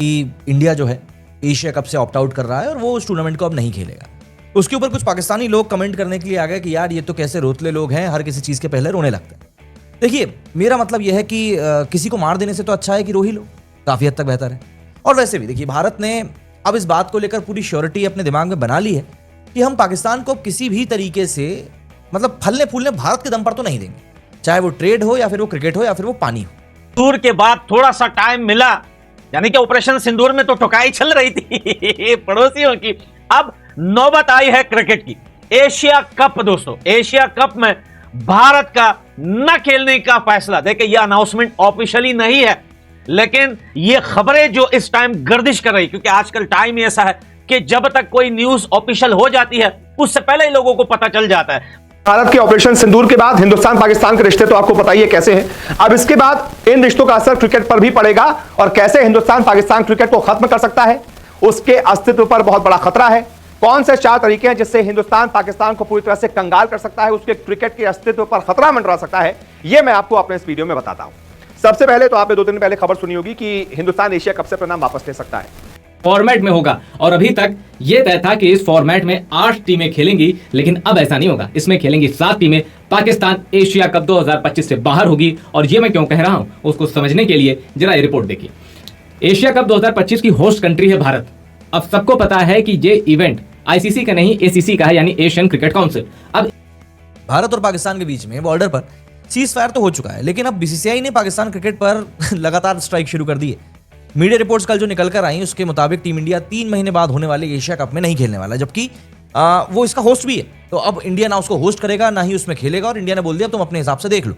कि इंडिया जो है एशिया कप से ऑप्ट आउट कर रहा है और वो उस टूर्नामेंट को अब नहीं खेलेगा। उसके ऊपर कुछ पाकिस्तानी लोग कमेंट करने के लिए आ गए कि यार ये तो कैसे रोतले लोग हैं, हर किसी चीज़ के पहले रोने लगते हैं। देखिए, मेरा मतलब यह है कि किसी को मार देने से तो अच्छा है कि रो ही लो, काफ़ी हद तक बेहतर है। और वैसे भी देखिए, भारत ने अब इस बात को लेकर पूरी श्योरिटी अपने दिमाग में बना ली है कि हम पाकिस्तान को किसी भी तरीके से मतलब फलने फूलने भारत के दम पर तो नहीं देंगे, चाहे वो ट्रेड हो या फिर वो क्रिकेट हो या फिर वो पानी हो। सिंदूर के बाद थोड़ा सा टाइम मिला, यानी कि ऑपरेशन सिंदूर में तो ठुकाई चल रही थी पड़ोसियों की। अब नौबत आई है क्रिकेट की। एशिया कप दोस्तों, एशिया कप में भारत का न खेलने का फैसला। देखिए, यह अनाउंसमेंट ऑफिशियली नहीं है, लेकिन ये खबरें जो इस टाइम गर्दिश कर रही, क्योंकि आजकल टाइम ही ऐसा है कि जब तक कोई न्यूज ऑफिशियल हो जाती है उससे पहले ही लोगों को पता चल जाता है। भारत के ऑपरेशन सिंदूर के बाद हिंदुस्तान पाकिस्तान के रिश्ते तो आपको पता ही है कैसे हैं। अब इसके बाद इन रिश्तों का असर क्रिकेट पर भी पड़ेगा और कैसे हिंदुस्तान पाकिस्तान क्रिकेट को खत्म कर सकता है, उसके अस्तित्व पर बहुत बड़ा खतरा है। कौन से 4 तरीके हैं जिससे हिंदुस्तान पाकिस्तान को पूरी तरह से कंगाल कर सकता है, उसके क्रिकेट के अस्तित्व पर खतरा मंडरा सकता है, यह मैं आपको अपने इस वीडियो में बताता हूं। सबसे पहले तो आपने 2 दिन पहले खबर सुनी होगी कि हिंदुस्तान एशिया कप से अपना नाम वापस ले सकता है। फॉर्मेट में होगा और अभी तक यह तय था कि इस फॉर्मेट में 8 टीमें खेलेंगी, लेकिन अब ऐसा नहीं होगा। इसमें खेलेंगी 7 टीमें। पाकिस्तान एशिया कप 2025 से बाहर होगी। और ये मैं क्यों कह रहा हूं उसको समझने के लिए जरा ये रिपोर्ट देखिए। एशिया कप 2025 की होस्ट कंट्री है भारत। अब सबको पता है कि ये इवेंट आईसीसी का नहीं एसीसी का है, यानी एशियन क्रिकेट काउंसिल। अब भारत और पाकिस्तान के बीच में बॉर्डर पर सीज फायर तो हो चुका है, लेकिन अब बीसीसीआई ने पाकिस्तान क्रिकेट पर लगातार स्ट्राइक शुरू कर दी है। मीडिया रिपोर्ट्स कल जो निकल कर आई उसके मुताबिक टीम इंडिया 3 महीने बाद होने वाले एशिया कप में नहीं खेलने वाला, जबकि वो इसका होस्ट भी है। तो अब इंडिया ना उसको होस्ट करेगा ना ही उसमें खेलेगा, और इंडिया ने बोल दिया तुम अपने हिसाब से देख लो,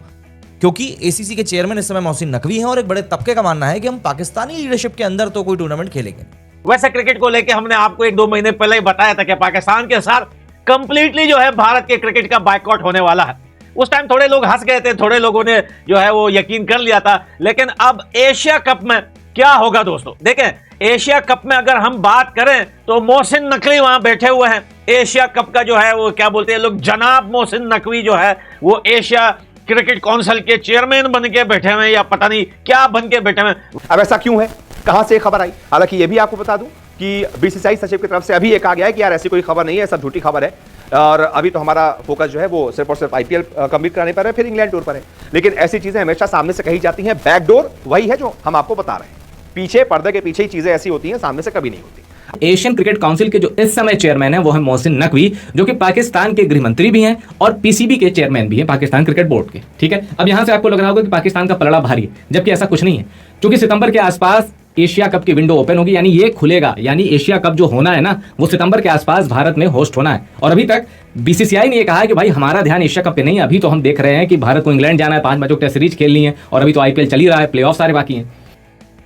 क्योंकि एसीसी के चेयरमैन इस समय मोहसिन नकवी हैं और एक बड़े तबके का मानना है कि हम पाकिस्तानी लीडरशिप के अंदर तो कोई टूर्नामेंट खेलेंगे। वैसे क्रिकेट को लेकर हमने आपको 1-2 महीने पहले ही बताया था कि पाकिस्तान के साथ कंप्लीटली जो है भारत के क्रिकेट का बायकॉट होने वाला है। उस टाइम थोड़े लोग हंस गए थे, थोड़े लोगों ने जो है वो यकीन कर लिया था। लेकिन अब एशिया कप में क्या होगा दोस्तों? देखें, एशिया कप में अगर हम बात करें तो मोहसिन नकवी वहां बैठे हुए हैं। एशिया कप का जो है वो क्या बोलते हैं लोग, जनाब मोहसिन नकवी जो है वो एशिया क्रिकेट काउंसिल के चेयरमैन बन के बैठे हुए, या पता नहीं क्या बन के बैठे हुए। अब ऐसा क्यों है, कहां से खबर आई? हालांकि यह भी आपको बता दूं कि बीसीसीआई सचिव की तरफ से अभी एक आ गया है कि यार ऐसी कोई खबर नहीं है, सब झूठी खबर है, और अभी तो हमारा फोकस जो है वो सिर्फ और सिर्फ आईपीएल कंप्लीट कराने पर है, फिर इंग्लैंड टूर पर है। लेकिन ऐसी चीजें हमेशा सामने से कही जाती हैं। बैकडोर वही है जो हम आपको बता रहे हैं, पीछे पर्दे के पीछे ही चीजें ऐसी होती हैं, सामने से कभी नहीं होती। एशियन क्रिकेट काउंसिल के जो इस समय चेयरमैन है वो है मोहसिन नकवी, जो कि पाकिस्तान के गृह मंत्री भी हैं और पीसीबी के चेयरमैन भी हैं, पाकिस्तान क्रिकेट बोर्ड के। ठीक है, अब यहां से आपको लग रहा होगा कि पाकिस्तान का पलड़ा भारी है, जबकि ऐसा कुछ नहीं है। क्योंकि सितंबर के आसपास एशिया कप की विंडो ओपन होगी, यानी ये खुलेगा, यानी एशिया कप जो होना है ना वो सितंबर के आसपास भारत में होस्ट होना है। और अभी तक बीसीसीआई ने ये कहा है कि भाई हमारा ध्यान एशिया कप पे नहीं है। अभी तो हम देख रहे हैं कि भारत को इंग्लैंड जाना है, 5 मैचों की टेस्ट सीरीज खेलनी है, और अभी तो आईपीएल चल ही रहा है, प्लेऑफ सारे बाकी हैं।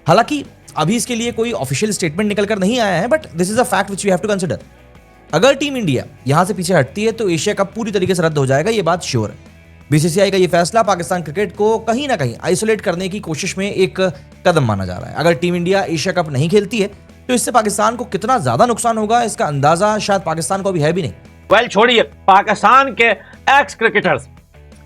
हालांकि अभी इसके लिए कोई ऑफिशियल स्टेटमेंट निकल कर नहीं आया है, but this is a fact which we have to consider. अगर टीम इंडिया यहां से पीछे हटती है तो एशिया कप पूरी तरीके से रद्द हो जाएगा, ये बात श्योर है। बीसीसीआई का ये फैसला पाकिस्तान क्रिकेट को कहीं ना कहीं आइसोलेट करने की कोशिश में एक कदम माना जा रहा है। अगर टीम इंडिया एशिया कप नहीं खेलती है तो इससे पाकिस्तान को कितना ज्यादा नुकसान होगा इसका अंदाजा शायद पाकिस्तान को भी है भी नहीं। वेल छोड़िए, पाकिस्तान के एक्स क्रिकेटर्स,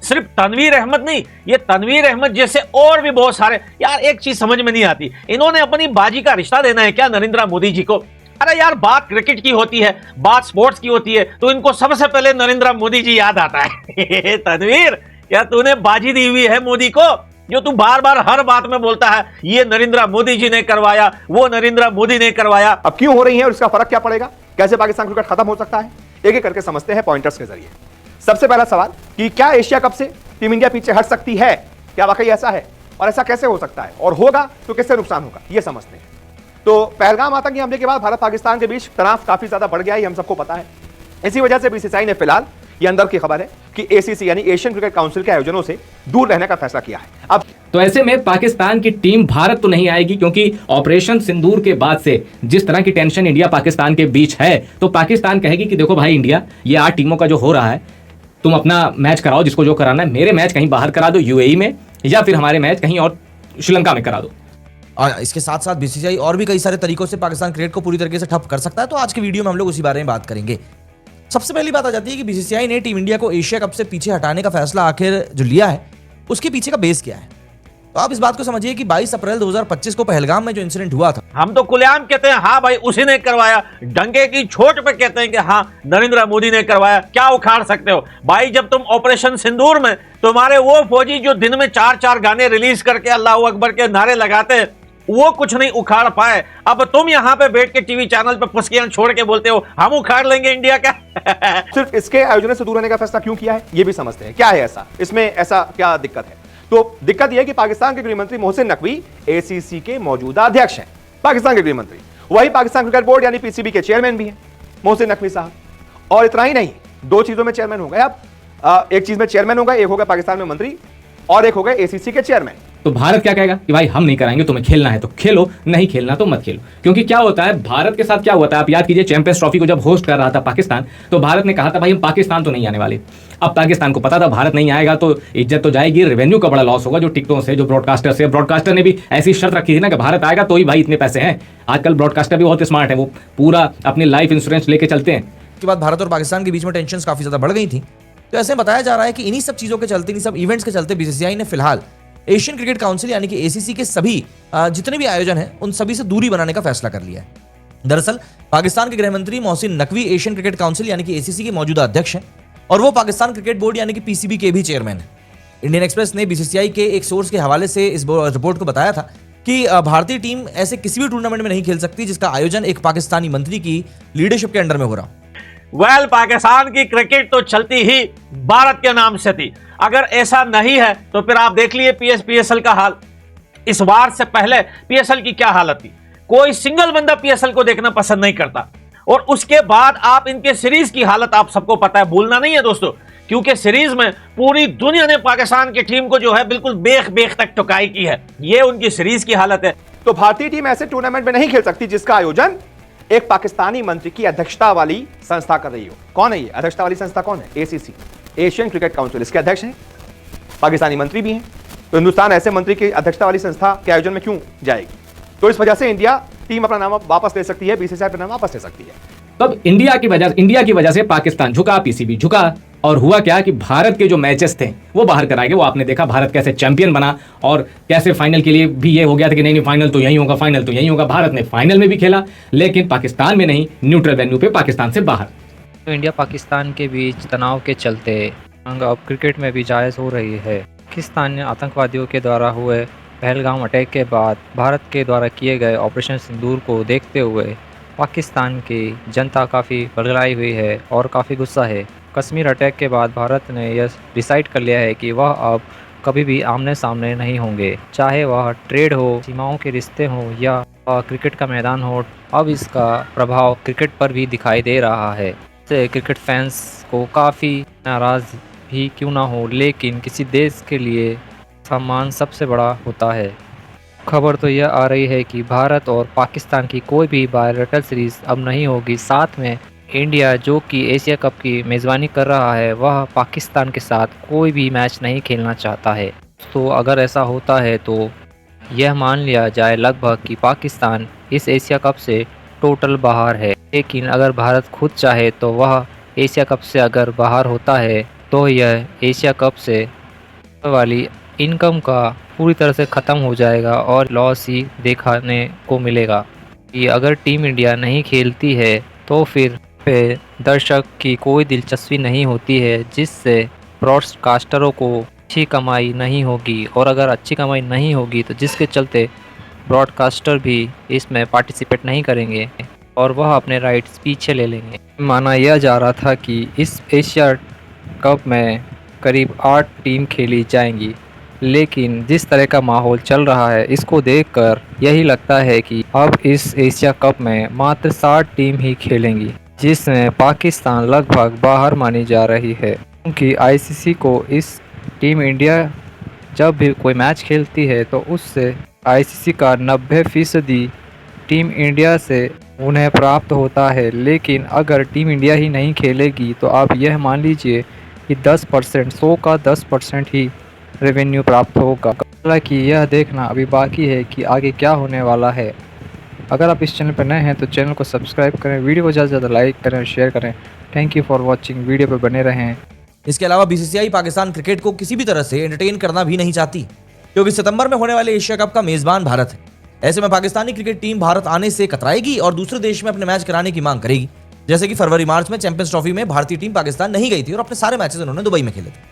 सिर्फ तनवीर अहमद नहीं, ये तनवीर अहमद जैसे और भी बहुत सारे, यार एक चीज समझ में नहीं आती, इन्होंने अपनी बाजी का रिश्ता देना है क्या नरेंद्र मोदी जी को? अरे यार, बात क्रिकेट की होती है, बात स्पोर्ट्स की होती है, तो इनको सबसे पहले नरेंद्र मोदी जी याद आता है। तनवीर, क्या तूने बाजी दी हुई है मोदी को? जो तू बार बार हर बात में बोलता है ये नरेंद्र मोदी जी ने करवाया, वो नरेंद्र मोदी ने करवाया। अब क्यों हो रही है और इसका फर्क क्या पड़ेगा, कैसे पाकिस्तान क्रिकेट खत्म हो सकता है, एक एक करके समझते हैं पॉइंटर्स के जरिए। सबसे पहला सवाल कि क्या एशिया कप से टीम इंडिया पीछे हट सकती है? क्या वाकई ऐसा है, और ऐसा कैसे हो सकता है, और होगा तो किससे नुकसान होगा, ये समझते हैं। तो पहलगाम आतंकी हमले के बाद भारत पाकिस्तान के बीच तनाव काफी ज्यादा बढ़ गया है, हम सबको पता है। इसी वजह से बीसीसीआई ने फिलहाल, ये अंदर की खबर है, कि एसीसी यानी एशियन क्रिकेट काउंसिल के आयोजनों से दूर रहने का फैसला किया है। अब तो ऐसे में पाकिस्तान की टीम भारत तो नहीं आएगी, क्योंकि ऑपरेशन सिंदूर के बाद से जिस तरह की टेंशन इंडिया पाकिस्तान के बीच है, तो पाकिस्तान कहेगी कि देखो भाई इंडिया, ये 8 टीमों का जो हो रहा है, तुम अपना मैच कराओ जिसको जो कराना है, मेरे मैच कहीं बाहर करा दो यूएई में, या फिर हमारे मैच कहीं और श्रीलंका में करा दो। और इसके साथ साथ बीसीसीआई और भी कई सारे तरीकों से पाकिस्तान क्रिकेट को पूरी तरीके से ठप कर सकता है, तो आज की वीडियो में हम लोग उसी बारे में बात करेंगे। सबसे पहली बात आ जाती है कि बीसीसीआई ने टीम इंडिया को एशिया कप से पीछे हटाने का फैसला आखिर जो लिया है उसके पीछे का बेस क्या है। तो आप इस बात को समझिए कि 22 अप्रैल 2025 को पहलगाम में जो इंसिडेंट हुआ था, हम तो खुलेआम कहते हैं हाँ भाई उसी ने करवाया, डंके की चोट पे कहते हैं कि हाँ नरेंद्र मोदी ने करवाया। क्या उखाड़ सकते हो भाई? जब तुम ऑपरेशन सिंदूर में तुम्हारे वो फौजी जो दिन में 4-4 गाने रिलीज करके अल्लाह अकबर के नारे लगाते हैं, वो कुछ नहीं उखाड़ पाए, अब तुम यहाँ पे बैठ के टीवी चैनल पे पुस्कियां छोड़ के बोलते हो हम उखाड़ लेंगे इंडिया का। सिर्फ इसके आयोजन से दूर रहने का फैसला क्यों किया है, ये भी समझते हैं। क्या है ऐसा, इसमें ऐसा क्या दिक्कत है? तो दिक्कत यह है कि पाकिस्तान के गृहमंत्री मोहसिन नकवी एसीसी के मौजूदा अध्यक्ष हैं। पाकिस्तान के गृहमंत्री, वही पाकिस्तान क्रिकेट बोर्ड यानी पीसीबी के चेयरमैन भी हैं मोहसिन नकवी साहब। और इतना ही नहीं, 2 चीजों में चेयरमैन हो गए अब। एक चीज में चेयरमैन हो गए, एक हो गए पाकिस्तान में मंत्री और एक हो गए एसीसी के चेयरमैन। तो भारत क्या कहेगा कि भाई हम नहीं कराएंगे, तुम्हें खेलना है तो खेलो, नहीं खेलना तो मत खेलो। क्योंकि क्या होता है भारत के साथ, क्या हुआ था आप याद कीजिए, चैंपियंस ट्रॉफी को जब होस्ट कर रहा था पाकिस्तान, तो भारत ने कहा था भाई हम पाकिस्तान तो नहीं आने वाले। अब पाकिस्तान को पता था भारत नहीं आएगा तो इज्जत तो जाएगी, रेवेन्यू का बड़ा लॉस होगा जो टिकटों से, जो ब्रॉडकास्टर से। ब्रॉडकास्टर ने भी ऐसी शर्त रखी थी ना कि भारत आएगा तो ही भाई इतने पैसे हैं। आजकल ब्रॉडकास्टर भी बहुत स्मार्ट है, वो पूरा अपनी लाइफ इंश्योरेंस लेके चलते हैं। के बाद भारत और पाकिस्तान के बीच में टेंशन काफी ज्यादा बढ़ गई थी। तो ऐसे बताया जा रहा है कि इन्हीं सब चीजों के चलते, इन्हीं सब इवेंट्स के चलते बीसीसीआई ने फिलहाल एशियन क्रिकेट काउंसिल यानी कि एसीसी के सभी जितने भी आयोजन हैं उन सभी से दूरी बनाने का फैसला कर लिया है। दरअसल पाकिस्तान के गृह मंत्री Mohsin Naqvi Asian cricket council यानी कि एसीसी के मौजूदा अध्यक्ष हैं और वो पाकिस्तान क्रिकेट बोर्ड यानी कि पीसीबी के भी चेयरमैन हैं। इंडियन एक्सप्रेस ने बीसीसीआई के एक सोर्स के हवाले से इस रिपोर्ट को बताया था कि भारतीय टीम ऐसे किसी भी टूर्नामेंट में नहीं खेल सकती जिसका आयोजन एक पाकिस्तानी मंत्री की लीडरशिप के अंडर में हो रहा हो। वेल, पाकिस्तान की क्रिकेट तो चलती ही भारत के नाम से थी। अगर ऐसा नहीं है तो फिर आप देख लिए पीएसएल का हाल। इस बार से पहले पीएसएल की क्या हालत थी, कोई सिंगल बंदा पीएसएल को देखना पसंद नहीं करता। और उसके बाद आप इनके सीरीज की हालत आप सबको पता है, भूलना नहीं है दोस्तों, क्योंकि सीरीज में पूरी दुनिया ने पाकिस्तान की टीम को जो है बिल्कुल बेख तक टुकाई की है। ये उनकी सीरीज की हालत है। तो भारतीय टीम ऐसे टूर्नामेंट में नहीं खेल सकती जिसका आयोजन एक पाकिस्तानी मंत्री की अध्यक्षता वाली संस्था कर रही हो। कौन है ये अध्यक्षता वाली संस्था? कौन है? एसीसी, एशियन क्रिकेट काउंसिल, इसके अध्यक्ष हैं, पाकिस्तानी मंत्री भी हैं। तो हिंदुस्तान ऐसे मंत्री की अध्यक्षता वाली संस्था के आयोजन में क्यों जाएगी? तो इस वजह से इंडिया टीम अपना नाम वापस ले सकती है, बीसीसीआई अपना नाम वापस ले सकती है। तब इंडिया की वजह से पाकिस्तान झुका, पीसीबी झुका, और हुआ क्या कि भारत के जो मैचेस थे वो बाहर कराए गए। वो आपने देखा भारत कैसे चैंपियन बना और कैसे फाइनल के लिए भी ये हो गया था कि नहीं फाइनल तो यही होगा, फाइनल तो यही होगा। भारत ने फाइनल में भी खेला लेकिन पाकिस्तान में नहीं, न्यूट्रल वेन्यू पे पाकिस्तान से बाहर। तो इंडिया पाकिस्तान के बीच तनाव के चलते अब क्रिकेट में भी जायज़ हो रही है। पाकिस्तान ने आतंकवादियों के द्वारा हुए पहलगाम अटैक के बाद भारत के द्वारा किए गए ऑपरेशन सिंदूर को देखते हुए पाकिस्तान की जनता काफ़ी बदलाई हुई है और काफ़ी गुस्सा है। कश्मीर अटैक के बाद भारत ने यह डिसाइड कर लिया है कि वह अब कभी भी आमने सामने नहीं होंगे, चाहे वह ट्रेड हो, सीमाओं के रिश्ते हों या क्रिकेट का मैदान हो। अब इसका प्रभाव क्रिकेट पर भी दिखाई दे रहा है। इससे क्रिकेट फैंस को काफ़ी नाराज़ भी क्यों ना हो, लेकिन किसी देश के लिए सम्मान सबसे बड़ा होता है। खबर तो यह आ रही है कि भारत और पाकिस्तान की कोई भी बायलैटरल सीरीज़ अब नहीं होगी। साथ में इंडिया जो कि एशिया कप की मेज़बानी कर रहा है वह पाकिस्तान के साथ कोई भी मैच नहीं खेलना चाहता है। तो अगर ऐसा होता है तो यह मान लिया जाए लगभग कि पाकिस्तान इस एशिया कप से टोटल बाहर है। लेकिन अगर भारत खुद चाहे तो वह एशिया कप से अगर बाहर होता है तो यह एशिया कप से वाली इनकम का पूरी तरह से ख़त्म हो जाएगा और लॉस ही देखने को मिलेगा। कि अगर टीम इंडिया नहीं खेलती है तो फिर दर्शक की कोई दिलचस्पी नहीं होती है, जिससे ब्रॉडकास्टरों को अच्छी कमाई नहीं होगी। और अगर अच्छी कमाई नहीं होगी तो जिसके चलते ब्रॉडकास्टर भी इसमें पार्टिसिपेट नहीं करेंगे और वह अपने राइट्स पीछे ले लेंगे। माना यह जा रहा था कि इस एशिया कप में करीब 8 टीम खेली जाएंगी, लेकिन जिस तरह का माहौल चल रहा है इसको देखकर यही लगता है कि अब इस एशिया कप में मात्र 7 टीम ही खेलेंगी, जिसमें पाकिस्तान लगभग बाहर मानी जा रही है। क्योंकि आईसीसी को इस टीम इंडिया जब भी कोई मैच खेलती है तो उससे आईसीसी का 90% टीम इंडिया से उन्हें प्राप्त होता है। लेकिन अगर टीम इंडिया ही नहीं खेलेगी तो आप यह मान लीजिए कि 10%, 100 का 10% ही रेवेन्यू प्राप्त होगा। हालांकि यह देखना अभी बाकी है कि आगे क्या होने वाला है। अगर आप इस चैनल पर नए हैं तो चैनल को सब्सक्राइब करें, वीडियो को ज़्यादा से ज़्यादा लाइक करें और शेयर करें। Thank you for watching, video पर बने रहें। इसके अलावा बीसीसीआई पाकिस्तान क्रिकेट को किसी भी तरह से एंटरटेन करना भी नहीं चाहती। क्योंकि सितंबर में होने वाले एशिया कप का मेजबान भारत है। ऐसे में पाकिस्तानी क्रिकेट टीम भारत आने से कतराएगी और दूसरे देश में अपने मैच कराने की मांग करेगी। जैसे कि फरवरी मार्च में चैंपियंस ट्रॉफी में भारतीय टीम पाकिस्तान नहीं गई थी और अपने सारे मैचेस उन्होंने दुबई में खेले थे।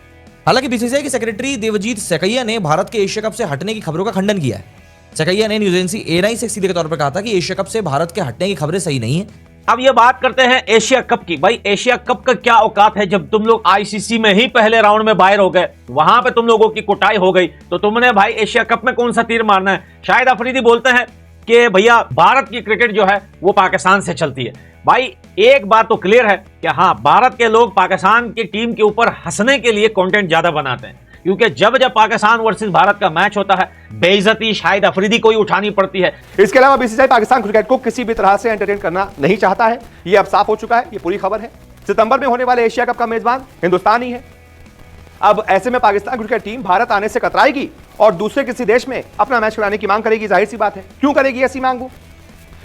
हालांकि बीसीसीआई के सेक्रेटरी देवजीत सकैया ने भारत के एशिया कप से हटने की खबरों का खंडन किया है। सकैया ने न्यूज एजेंसी एएनआई से सीधे तौर पर कहा था कि एशिया कप से भारत के हटने की खबरें सही नहीं है। अब ये बात करते हैं एशिया कप की। भाई एशिया कप का क्या औकात है जब तुम लोग आईसीसी में ही पहले राउंड में बाहर हो गए, वहां पे तुम लोगों की कुटाई हो गई, तो तुमने भाई एशिया कप में कौन सा तीर मारना है। शाहिद अफरीदी बोलते हैं कि भैया भारत की क्रिकेट जो है वो पाकिस्तान से चलती है। भाई एक बात तो क्लियर है कि हाँ, भारत के लोग पाकिस्तान की टीम के ऊपर हंसने के लिए कंटेंट ज्यादा बनाते हैं, क्योंकि जब जब पाकिस्तान वर्सेस भारत का मैच होता है बेइज्जती शाहिद अफरीदी को ही उठानी पड़ती है। इसके अलावा बीसीसीआई पाकिस्तान क्रिकेट को किसी भी तरह से एंटरटेन करना नहीं चाहता है, ये अब साफ हो चुका है, ये पूरी खबर है। सितंबर में होने वाले एशिया कप का मेजबान हिंदुस्तान ही है। अब ऐसे में पाकिस्तान क्रिकेट टीम भारत आने से कतराएगी और दूसरे किसी देश में अपना मैच कराने की मांग करेगी। जाहिर सी बात है, क्यों करेगी ऐसी मांग वो?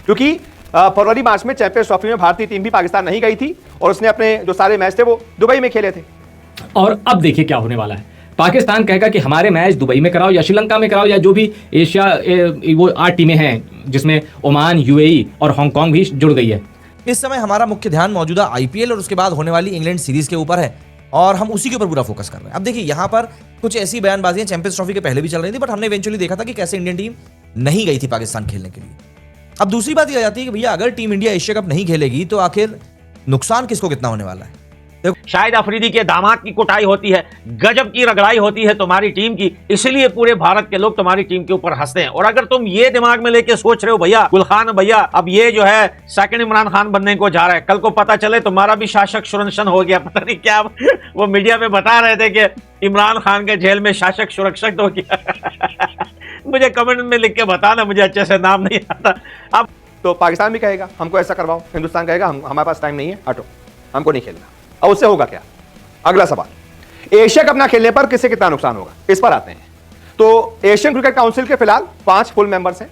क्योंकि फरवरी मार्च में चैंपियंस ट्रॉफी में भारतीय टीम भी पाकिस्तान नहीं गई थी और उसने अपने जो सारे मैच थे वो दुबई में खेले थे। और अब देखिए क्या होने वाला है। पाकिस्तान कहेगा कि हमारे मैच दुबई में कराओ या श्रीलंका में कराओ या जो भी एशिया वो 8 टीमें हैं जिसमें ओमान, यूएई और हांगकांग भी जुड़ गई है। इस समय हमारा मुख्य ध्यान मौजूदा आईपीएल और उसके बाद होने वाली इंग्लैंड सीरीज के ऊपर है और हम उसी के ऊपर पूरा फोकस कर रहे हैं। अब देखिए यहाँ पर कुछ ऐसी बयानबाजियां चैंपियंस ट्रॉफी के पहले भी चल रही थी, बट हमने इवेंचुअली देखा था कि कैसे इंडियन टीम नहीं गई थी पाकिस्तान खेलने के लिए। अब दूसरी बात यह आ जाती है कि भैया अगर टीम इंडिया एशिया कप नहीं खेलेगी तो आखिर नुकसान किसको कितना होने वाला है। शाहिद अफरीदी के दामाद की कुटाई होती है, गजब की रगड़ाई होती है तुम्हारी टीम की, इसलिए पूरे भारत के लोग तुम्हारी टीम के ऊपर हंसते हैं। और अगर तुम ये दिमाग में लेके सोच रहे हो भैया गुलखान भैया अब ये जो है सेकंड इमरान खान बनने को जा रहा है, कल को पता चले तुम्हारा भी शासक सुरक्षण हो गया, पता नहीं क्या वो मीडिया में बता रहे थे कि इमरान खान के जेल में शासक सुरक्षित हो गया मुझे कमेंट में लिख के बताना, मुझे अच्छे से नाम नहीं आता। अब तो पाकिस्तान भी कहेगा हमको ऐसा करवाओ, हिंदुस्तान कहेगा हमारे पास टाइम नहीं है, हटो, हमको नहीं खेलना। अब उससे होगा क्या? अगला सवाल, एशिया कप ना खेलने पर किसे कितना नुकसान होगा, इस पर आते हैं। तो एशियन क्रिकेट काउंसिल के फिलहाल 5 फुल मेंबर्स हैं,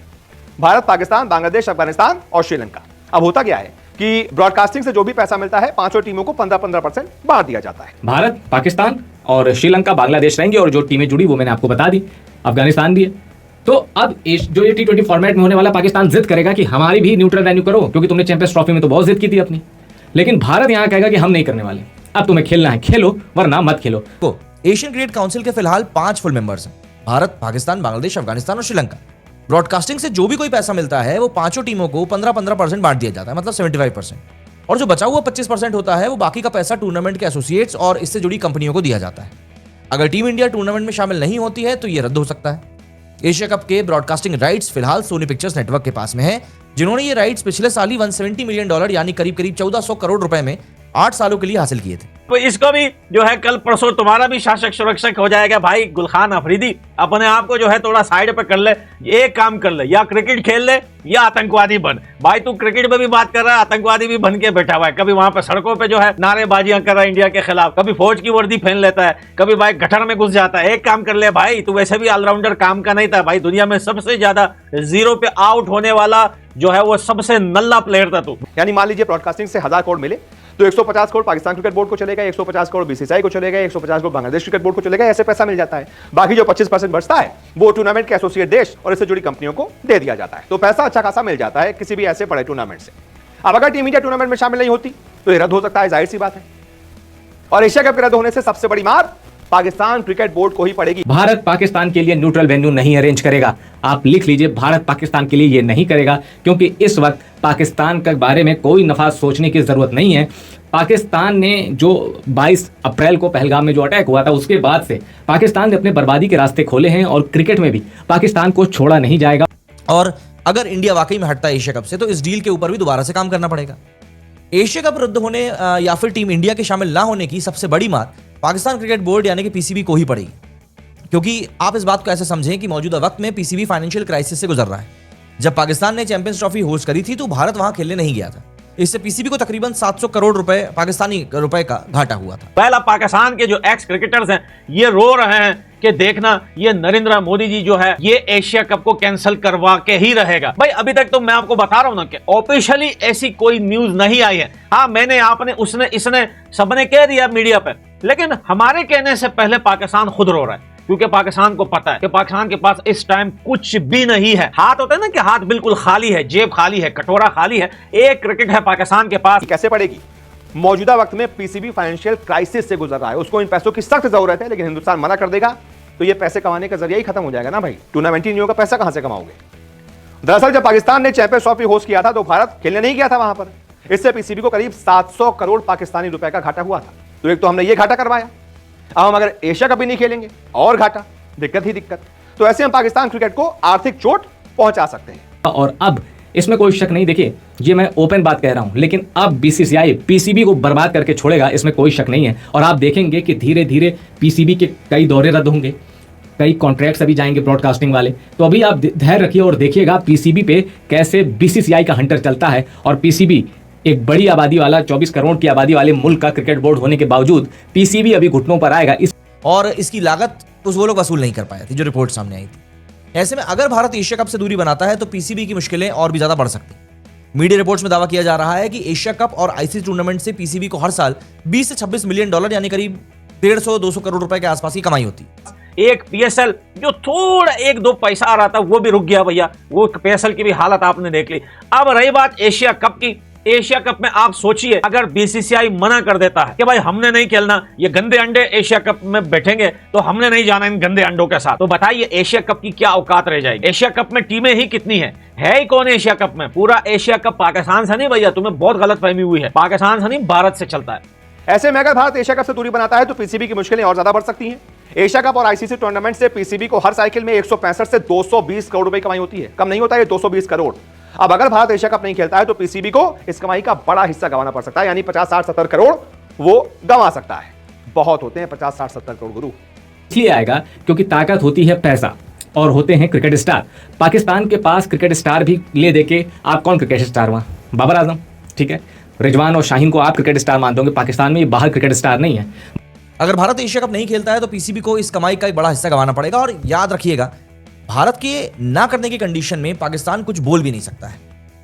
भारत, पाकिस्तान, बांग्लादेश, अफगानिस्तान और श्रीलंका। अब होता क्या है कि ब्रॉडकास्टिंग से जो भी पैसा मिलता है 5 टीमों को 15-15% बांट दिया जाता है। भारत, पाकिस्तान और श्रीलंका, बांग्लादेश रहेंगे और जो टीमें जुड़ी वो मैंने आपको बता दी, अफगानिस्तान भी है। तो अब जो ये T20 फॉर्मेट में होने वाला, पाकिस्तान जिद करेगा कि हमारी भी न्यूट्रल वेन्यू करो, क्योंकि तुमने चैंपियंस ट्रॉफी में तो बहुत जिद की थी अपनी। लेकिन भारत यहां कहेगा कि हम नहीं करने वाले, अब तुम्हें खेलना है खेलो वरना मत खेलो। तो एशियन क्रिकेट काउंसिल के फिलहाल 5 फुल मेंबर्स हैं, भारत, पाकिस्तान, बांग्लादेश, अफगानिस्तान और श्रीलंका। ब्रॉडकास्टिंग से जो भी कोई पैसा मिलता है वो 5 टीमों को 15-15% बांट दिया जाता है, मतलब 75%। और जो बचा हुआ 25% होता है वो बाकी का पैसा टूर्नामेंट के एसोसिएट्स और इससे जुड़ी कंपनियों को दिया जाता है। अगर टीम इंडिया टूर्नामेंट में शामिल नहीं होती है तो ये रद्द हो सकता है। एशिया कप के ब्रॉडकास्टिंग राइट्स फिलहाल सोनी पिक्चर्स नेटवर्क के पास में है, जिन्होंने ये राइट्स पिछले साल ही $170 मिलियन यानी करीब 1400 करोड़ रुपए में 8 सालों के लिए हासिल किए थे। तो इसको भी जो है कल परसों तुम्हारा भी शासक सुरक्षक हो जाएगा। भाई गुलखान अफरीदी अपने आप को जो है थोड़ा साइड पे कर ले, एक काम कर ले, या क्रिकेट खेल ले या आतंकवादी बन। भाई तू क्रिकेट में भी बात कर रहा है, आतंकवादी भी बन के बैठा हुआ है। कभी वहां पे सड़कों पे जो है नारेबाजियां कर रहा है इंडिया के खिलाफ, कभी फौज की वर्दी पहन लेता है, कभी भाई गटर में घुस जाता है। एक काम कर ले भाई, तू वैसे भी ऑलराउंडर काम का नहीं था भाई, दुनिया में सबसे ज्यादा जीरो पे आउट होने वाला जो है वो सबसे नल्ला प्लेयर था तू। यानी मान लीजिए ब्रॉडकास्टिंग से 1000 करोड़ मिले तो 150 करोड़ पाकिस्तान क्रिकेट बोर्ड को चलेगा, 150 करोड़ बीसीसीआई को चलेगा, 150 करोड़ बांग्लादेश क्रिकेट बोर्ड को चलेगा, ऐसे पैसा मिल जाता है। बाकी जो 25% बचता है वो टूर्नामेंट के एसोसिएट देश और इससे जुड़ी कंपनियों को दे दिया जाता है। तो पैसा अच्छा खासा मिल जाता है किसी भी ऐसे बड़े टूर्नामेंट से। अब अगर टीम इंडिया टूर्नामेंट में शामिल नहीं होती तो ये रद्द हो सकता है, जाहिर सी बात है। और एशिया कप के रद्द होने से सबसे बड़ी मार पाकिस्तान क्रिकेट बोर्ड को ही पड़ेगी। भारत पाकिस्तान के लिए न्यूट्रल वेन्यू नहीं अरेंज करेगा। आप लिख लीजिए, भारत पाकिस्तान के लिए ये नहीं करेगा, क्योंकि इस वक्त पाकिस्तान के बारे में कोई नफा सोचने की जरूरत नहीं है। पाकिस्तान ने जो 22 अप्रैल को पहलगाम में जो अटैक हुआ था उसके बाद से पाकिस्तान ने अपने बर्बादी के रास्ते खोले हैं और क्रिकेट में भी पाकिस्तान को छोड़ा नहीं जाएगा। और अगर इंडिया वाकई में हटता है एशिया कप से तो इस डील के ऊपर भी दोबारा से काम करना पड़ेगा। एशिया कप रद्द होने या फिर टीम इंडिया के शामिल ना होने की सबसे बड़ी मार पाकिस्तान क्रिकेट बोर्ड यानी कि पीसीबी को ही पड़ेगी, क्योंकि आप इस बात को ऐसे समझें कि मौजूदा वक्त में पीसीबी फाइनेंशियल क्राइसिस से गुजर रहा है। जब पाकिस्तान ने चैंपियंस ट्रॉफी होस्ट करी थी तो भारत वहां खेलने नहीं गया था। इससे पीसीबी को तकरीबन 700 करोड़ रुपए पाकिस्तानी रुपए का घाटा हुआ था। पहला पाकिस्तान के जो एक्स क्रिकेटर्स हैं ये रो रहे हैं कि देखना ये नरेंद्र मोदी जी जो है ये एशिया कप को कैंसिल करवा के ही रहेगा। भाई अभी तक तो मैं आपको बता रहा हूं ना कि ऑफिशियली ऐसी कोई न्यूज नहीं आई है। हाँ मैंने आपने उसने इसने सबने कह दिया मीडिया पे, लेकिन हमारे कहने से पहले पाकिस्तान खुद रो रहा है क्योंकि पाकिस्तान को पता है कि पाकिस्तान के पास इस टाइम कुछ भी नहीं है। हाथ होता है ना कि हाथ बिल्कुल खाली है, जेब खाली है, कटोरा खाली है। एक क्रिकेट है पाकिस्तान के पास। कैसे पड़ेगी? मौजूदा वक्त में पीसीबी फाइनेंशियल क्राइसिस से गुजर रहा है, उसको इन पैसों की सख्त जरूरत है, लेकिन हिंदुस्तान मना कर देगा तो ये पैसे कमाने का जरिया ही खत्म हो जाएगा ना भाई। टूर्नामेंट ही नहीं होगा, पैसा कहां से कमाओगे? दरअसल जब पाकिस्तान ने चैंपियंस ट्रॉफी होस्ट किया था तो भारत खेलने नहीं गया था वहां पर। इससे पीसीबी को करीब 700 करोड़ पाकिस्तानी रुपए का घाटा हुआ था। तो एक तो हमने ये घाटा करवाया, अब हम अगर एशिया कप भी नहीं खेलेंगे और घाटा, दिक्कत ही दिक्कत। तो ऐसे हम पाकिस्तान क्रिकेट को आर्थिक चोट पहुंचा सकते हैं। और अब इसमें कोई शक नहीं, देखिए ये मैं ओपन बात कह रहा हूं, लेकिन अब बीसीसीआई पीसीबी को बर्बाद करके छोड़ेगा, इसमें कोई शक नहीं है। और आप देखेंगे कि धीरे धीरे पीसीबी के कई दौरे रद्द होंगे, कई कॉन्ट्रैक्ट्स अभी जाएंगे ब्रॉडकास्टिंग वाले। तो अभी आप धैर्य रखिए और देखिएगा पीसीबी पे कैसे बीसीसीआई का हंटर चलता है। और पीसीबी एक बड़ी आबादी वाला 24 करोड़ की आबादी वाले मुल्क का क्रिकेट बोर्ड होने के बावजूद पीसीबी अभी घुटनों पर आएगा। और इसकी लागत उस वो लोग वसूल नहीं कर पाए थे जो रिपोर्ट सामने आई थी। ऐसे में अगर भारत एशिया कप से दूरी बनाता है तो पीसीबी की मुश्किलें और भी ज्यादा बढ़ सकती हैं। मीडिया रिपोर्ट्स में दावा किया जा रहा है कि एशिया कप और आईसीसी टूर्नामेंट से पीसीबी को हर साल 20 से 26 मिलियन डॉलर यानी करीब 150-200 करोड़ रुपए के आसपास की कमाई होती है। एक पीएसएल जो थोड़ा 1-2 पैसा आ रहा था वो भी रुक गया भैया, वो पीएसएल की भी हालत आपने देख ली। अब रही बात एशिया कप की, एशिया कप में आप सोचिए अगर बीसीसीआई मना कर देता है कि भाई हमने नहीं खेलना, ये गंदे अंडे एशिया कप में बैठेंगे तो हमने नहीं जाना इन गंदे अंडों के साथ, तो बताइए एशिया कप की क्या औकात रह जाएगी? एशिया कप में टीमें ही कितनी है ही कौन एशिया कप में? पूरा एशिया कप पाकिस्तान से नहीं भैया, तुम्हें बहुत गलत फहमी हुई है, पाकिस्तान से नहीं भारत से चलता है। ऐसे में अगर भारत एशिया कप से दूरी बनाता है तो पीसीबी की मुश्किलें और ज्यादा बढ़ सकती हैं। एशिया कप और आईसीसी टूर्नामेंट से पीसीबी को हर साइकिल में 165 से 220 करोड़ रुपए कमाई होती है, कम नहीं होता है 220 करोड़। अब अगर भारत एशिया कप नहीं खेलता है तो पीसीबी को इस कमाई का बड़ा हिस्सा गंवाना पड़ सकता है, यानी 50, 60, 70 करोड़ वो गंवा सकता है। बहुत होते हैं 50, 60, 70 करोड़ गुरु। इसलिए आएगा क्योंकि ताकत होती है पैसा और होते हैं क्रिकेट स्टार। पाकिस्तान के पास क्रिकेट स्टार भी ले देके आप कौन क्रिकेट स्टार हुआ? बाबर आजम, ठीक है, रिजवान और शाहीन को आप क्रिकेट स्टार मानते होंगे, पाकिस्तान में ये बाहर क्रिकेट स्टार नहीं है। अगर भारत एशिया कप नहीं खेलता है तो पीसीबी को इस कमाई का एक बड़ा हिस्सा गंवाना पड़ेगा। और याद रखिएगा भारत के ना करने की कंडीशन में पाकिस्तान कुछ बोल भी नहीं सकता है,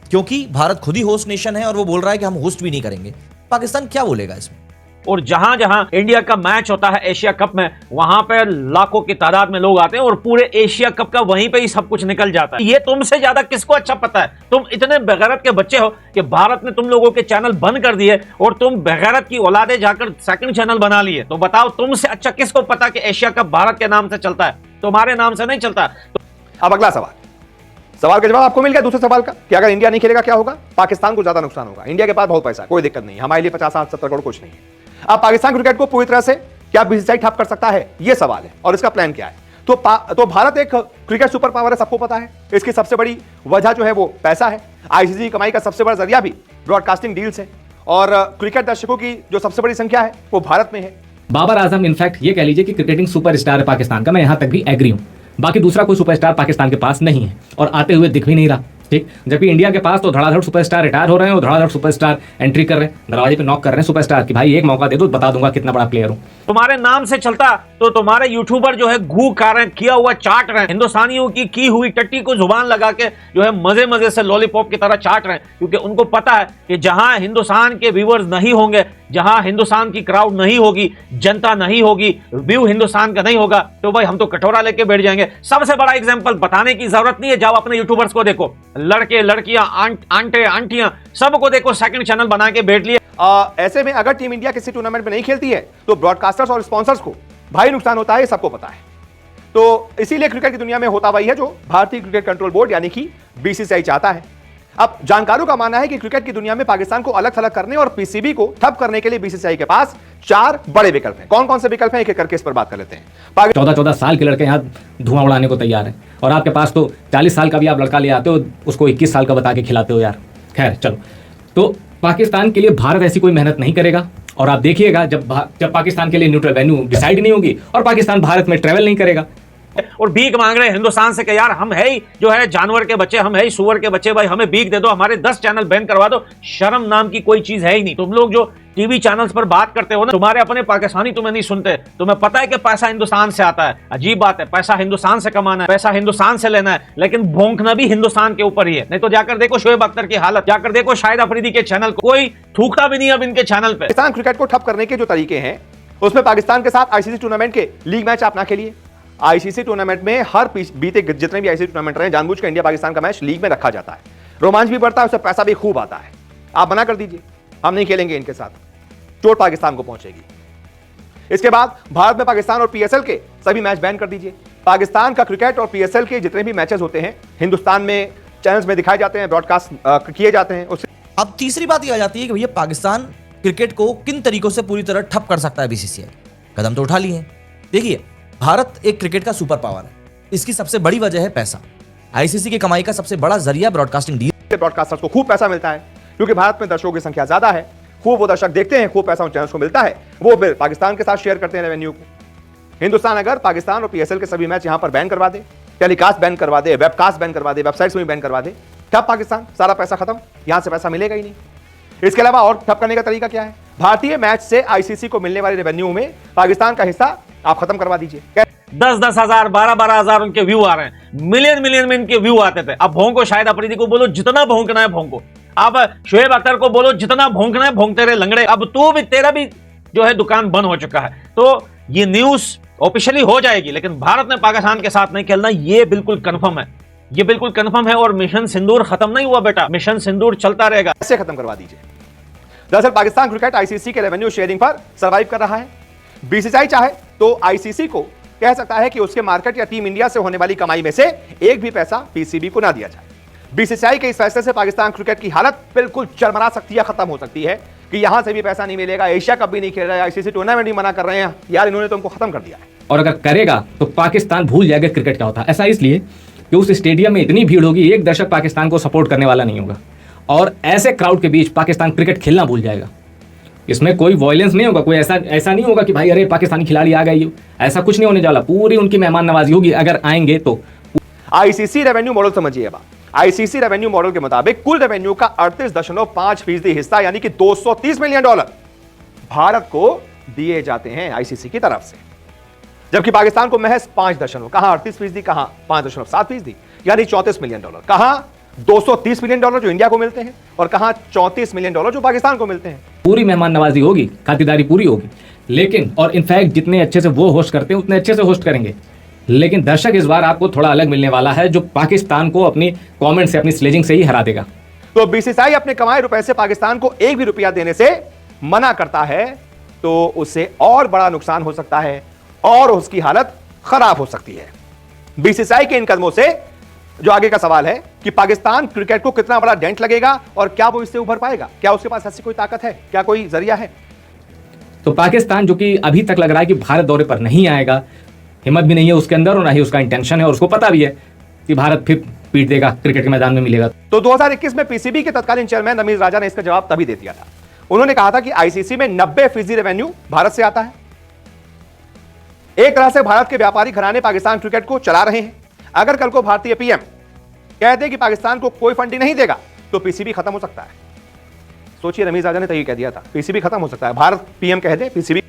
क्योंकि भारत खुद ही होस्ट नेशन है और वो बोल रहा है कि हम होस्ट भी नहीं करेंगे। पाकिस्तान क्या बोलेगा इसमें? और जहां जहां इंडिया का मैच होता है एशिया कप में, वहां पे लाखों की तादाद में लोग आते हैं और पूरे एशिया कप का वहीं पे ही सब कुछ निकल जाता है। ये तुमसे ज्यादा किसको अच्छा पता है? तुम इतने बेगैरत के बच्चे हो कि भारत ने तुम लोगों के चैनल बंद कर दिए और तुम बेगैरत की औलादे जाकर सेकंड चैनल बना लिए। तो बताओ तुमसे अच्छा किसको पता कि एशिया कप भारत के नाम से चलता है, तुम्हारे नाम से नहीं चलता। अब अगला सवाल का जवाब आपको मिल गया दूसरे सवाल का कि अगर इंडिया नहीं खेलेगा क्या होगा? पाकिस्तान को ज्यादा नुकसान होगा। इंडिया के पास बहुत पैसा है, कोई दिक्कत नहीं, हमारे लिए 50, 60, 70 करोड़ कुछ नहीं है। अब पाकिस्तान क्रिकेट को पूरी तरह से क्या बीसीसीआई ठप कर सकता है, यह सवाल है और इसका प्लान क्या है? तो भारत एक क्रिकेट सुपर पावर है, सबको पता है। इसकी सबसे बड़ी वजह जो है वो पैसा है। आईसीसी कमाई का सबसे बड़ा जरिया भी ब्रॉडकास्टिंग डील्स है और क्रिकेट दर्शकों की जो सबसे बड़ी संख्या है वो भारत में है। बाबर आजम इनफैक्ट ये कह लीजिए कि क्रिकेटिंग सुपरस्टार है पाकिस्तान का, मैं यहां तक भी एग्री हूं। बाकी दूसरा कोई सुपरस्टार पाकिस्तान के पास नहीं है और आते हुए दिख भी नहीं रहा, ठीक। जबकि इंडिया के पास तो धड़ाधड़ सुपरस्टार रिटायर हो रहे हैं और धड़ाधड़ सुपरस्टार एंट्री कर रहे हैं, दरवाजे पे नॉक कर रहे हैं सुपरस्टार की, भाई एक मौका दे दो, बता दूंगा कितना बड़ा प्लेयर हूं। तुम्हारे नाम से चलता तो तुम्हारे यूट्यूबर जो है घू खा रहे हैं, किया हुआ चाट रहे हैं, हिंदुस्तानियों की हुई टट्टी को जुबान लगा के जो है मजे मजे से लॉलीपॉप की तरह चाट रहे हैं, क्योंकि उनको पता है कि जहां हिंदुस्तान के व्यूअर्स नहीं होंगे, जहां हिंदुस्तान की क्राउड नहीं होगी, जनता नहीं होगी, व्यू हिंदुस्तान का नहीं होगा, तो भाई हम तो कटोरा लेके बैठ जाएंगे। सबसे बड़ा एग्जांपल बताने की जरूरत नहीं है, जाओ अपने यूट्यूबर्स को देखो, लड़के लड़कियां आंटे आंटियां सबको देखो सेकंड चैनल बना के बैठ लिए। ऐसे में अगर टीम इंडिया किसी टूर्नामेंट में नहीं खेलती है तो ब्रॉडकास्टर्स और स्पॉन्सर्स को भाई नुकसान होता है, सबको पता है। तो इसीलिए क्रिकेट की दुनिया में होता वही है जो भारतीय क्रिकेट कंट्रोल बोर्ड यानी कि बीसीसीआई चाहता है। अब जानकारों का मानना है कि क्रिकेट की दुनिया में पाकिस्तान को अलग थलग करने और पीसीबी को ठप करने के लिए बीसीसीआई के पास 4 बड़े विकल्प हैं। कौन कौन से विकल्प हैं, एक एक करके इस पर बात कर लेते हैं। 14-14 साल के लड़के यहाँ धुआं उड़ाने को तैयार है और आपके पास तो 40 साल का भी आप लड़का ले आते हो, उसको 21 साल का बता के खिलाते हो यार। खैर चलो, तो पाकिस्तान के लिए भारत ऐसी कोई मेहनत नहीं करेगा और आप देखिएगा जब पाकिस्तान के लिए न्यूट्रल वेन्यू डिसाइड नहीं होगी और पाकिस्तान भारत में ट्रेवल नहीं करेगा और भीख मांग रहे हैं हिंदुस्तान से कि यार हम है ही जो है जानवर के बच्चे, हम है ही सुअर के बच्चे, भाई हमें भीख दे दो, हमारे 10 चैनल बैन करवा दो। शर्म नाम की कोई चीज है ही नहीं। तुम लोग जो टीवी चैनल्स पर बात करते हो ना, तुम्हारे अपने पाकिस्तानी तुम्हें नहीं सुनते। तुम्हें पता है कि पैसा हिंदुस्तान से आता है, अजीब बात है, पैसा हिंदुस्तान से कमाना है, पैसा हिंदुस्तान से लेना है, लेकिन भोंकना भी हिंदुस्तान के ऊपर ही है। नहीं तो जाकर देखो शोएब अख्तर की हालत, जाकर देखो शाहिद अफरीदी के चैनल को, कोई थूकता भी नहीं अब इनके चैनल पे। पाकिस्तान क्रिकेट को ठप करने के जो तरीके हैं उसमें पाकिस्तान के साथ आईसीसी टूर्नामेंट के लीग मैच आप ना खेलिए, आईसीसी टूर्नामेंट में बीते जितने भी आईसीसी टूर्नामेंट रहे, जानबूझ कर इंडिया पाकिस्तान का मैच लीग में रखा जाता है। रोमांच भी बढ़ता है, उससे पैसा भी खूब आता है। आप मना कर दीजिए, हम नहीं खेलेंगे इनके साथ, चोट पाकिस्तान को पहुंचेगी। इसके बाद भारत में पाकिस्तान और पीएसएल के सभी मैच बैन कर दीजिए। पाकिस्तान का क्रिकेट और पीएसएल के जितने भी मैचेस होते हैं हिंदुस्तान में चैनल्स में दिखाए जाते हैं, ब्रॉडकास्ट किए जाते हैं। उससे अब तीसरी बात यह आ जाती है कि भैया पाकिस्तान क्रिकेट को किन तरीकों से पूरी तरह ठप कर सकता है बीसीसीआई। कदम तो उठा लिए हैं। देखिए, भारत एक क्रिकेट का सुपर पावर है, इसकी सबसे बड़ी वजह है पैसा। आईसीसी की कमाई का सबसे बड़ा जरिया ब्रॉडकास्टिंग डील। ब्रॉडकास्टर्स को खूब पैसा मिलता है क्योंकि भारत में दर्शकों की संख्या ज्यादा है, खूब वो दर्शक देखते हैं, खूब पैसा उन चैनल्स को मिलता है, वो फिर पाकिस्तान के साथ शेयर करते हैं रेवेन्यू को। हिंदुस्तान अगर पाकिस्तान और पीएसएल के सभी मैच यहां पर बैन करवा दे, टेलीकास्ट बैन करवा दे, वेबकास्ट बैन करवा दे, वेबसाइट्स में बैन करवा दे, ठप पाकिस्तान, सारा पैसा खत्म, यहां से पैसा मिलेगा ही नहीं। इसके अलावा और ठप करने का तरीका क्या है? भारतीय मैच से आईसीसी को मिलने वाले रेवेन्यू में पाकिस्तान का हिस्सा आप खत्म करवा दीजिए। 10-10 हजार 12-12 हजार उनके व्यू आ रहे हैं, मिलियन में इनके व्यू आते थे। अब भोंको, शाहिद अफरीदी को बोलो जितना भोंकना है भोंको, अब शोएब अख्तर को बोलो जितना भोंकना है भोंकते रहे लंगड़े। अब तो भी तेरा भी जो है दुकान बंद हो चुका है। तो ये न्यूज ऑफिशियली हो जाएगी, लेकिन भारत ने पाकिस्तान के साथ नहीं खेलना, ये बिल्कुल कंफर्म है, ये बिल्कुल कंफर्म है। और मिशन सिंदूर खत्म नहीं हुआ बेटा, मिशन सिंदूर चलता रहेगा। ऐसे खत्म करवा दीजिए। दरअसल पाकिस्तान क्रिकेट आईसीसी के रेवेन्यू शेयरिंग पर सर्वाइव कर रहा है। बीसीसीआई चाहे तो आईसीसी को कह सकता है कि उसके मार्केट या टीम इंडिया से होने वाली कमाई में से एक भी पैसा पीसीबी को ना दिया जाए। बीसीसीआई के इस फैसले से पाकिस्तान क्रिकेट की हालत बिल्कुल चरमरा सकती है, खत्म हो सकती है कि यहां से भी पैसा नहीं मिलेगा, एशिया कप भी नहीं खेल रहा है, आईसीसी टूर्नामेंट भी मना कर रहे हैं। यार इन्होंने तो हमको खत्म कर दिया है। और अगर करेगा तो पाकिस्तान भूल जाएगा क्रिकेट क्या होता है। ऐसा इसलिए कि उस स्टेडियम में इतनी भीड़ होगी, एक दर्शक पाकिस्तान को सपोर्ट करने वाला नहीं होगा, और ऐसे क्राउड के बीच पाकिस्तान क्रिकेट खेलना भूल जाएगा। इसमें कोई वायलेंस नहीं होगा, कोई ऐसा नहीं होगा कि भाई अरे पाकिस्तानी खिलाड़ी आ गए, ऐसा कुछ नहीं होने वाला। पूरी उनकी मेहमान नवाजी होगी अगर आएंगे तो। आईसीसी रेवेन्यू मॉडल समझिए। अब आईसीसी रेवेन्यू मॉडल के मुताबिक कुल रेवेन्यू का 38.5% हिस्सा यानी कि $230 मिलियन भारत को दिए जाते हैं आईसीसी की तरफ से, जबकि पाकिस्तान को महज 5 कहां 38%, कहां 5.7%, यानी $34 मिलियन। कहां $230 मिलियन जो इंडिया को मिलते हैं और कहां $34 मिलियन जो पाकिस्तान को मिलते हैं। पूरी मेहमान नवाजी होगी, खातिरदारी पूरी होगी, लेकिन और इनफैक्ट जितने अच्छे से वो होस्ट करते हैं उतने अच्छे से होस्ट करेंगे। लेकिन दर्शक इस बार आपको थोड़ा अलग मिलने वाला है, जो पाकिस्तान को अपनी कमेंट से, अपनी स्लेजिंग से ही हरा देगा। तो बीसीसीआई अपने कमाए रुपए से पाकिस्तान को एक भी रुपया देने से मना करता है तो उससे और बड़ा नुकसान हो सकता है और उसकी हालत खराब हो सकती है। बीसीसीआई के इन कदमों से जो आगे का सवाल है कि पाकिस्तान क्रिकेट को कितना बड़ा डेंट लगेगा और क्या वो इससे उभर पाएगा, क्या उसके पास ऐसी कोई ताकत है, क्या कोई जरिया है। तो पाकिस्तान जो कि अभी तक लग रहा है कि भारत दौरे पर नहीं आएगा, हिम्मत भी नहीं है उसके अंदर और ना ही उसका इंटेंशन है, और उसको पता भी है कि भारत फिर पीट देगा, क्रिकेट के मैदान में मिलेगा। तो 2021 में पीसीबी के तत्कालीन चेयरमैन रमीज राजा ने इसका जवाब तभी दे दिया था। उन्होंने कहा था कि आईसीसी में 90% रेवेन्यू भारत से आता है। एक तरह से भारत के व्यापारी घराने पाकिस्तान क्रिकेट को चला रहे हैं। अगर कल को भारतीय पीएम कहते कि पाकिस्तान को कोई फंडिंग नहीं देगा तो पीसीबी खत्म हो सकता है। सोचिए, रमीज राजा ने तो ये कह दिया था, पीसीबी खत्म हो सकता है। भारत पीएम कह दे पीसीबी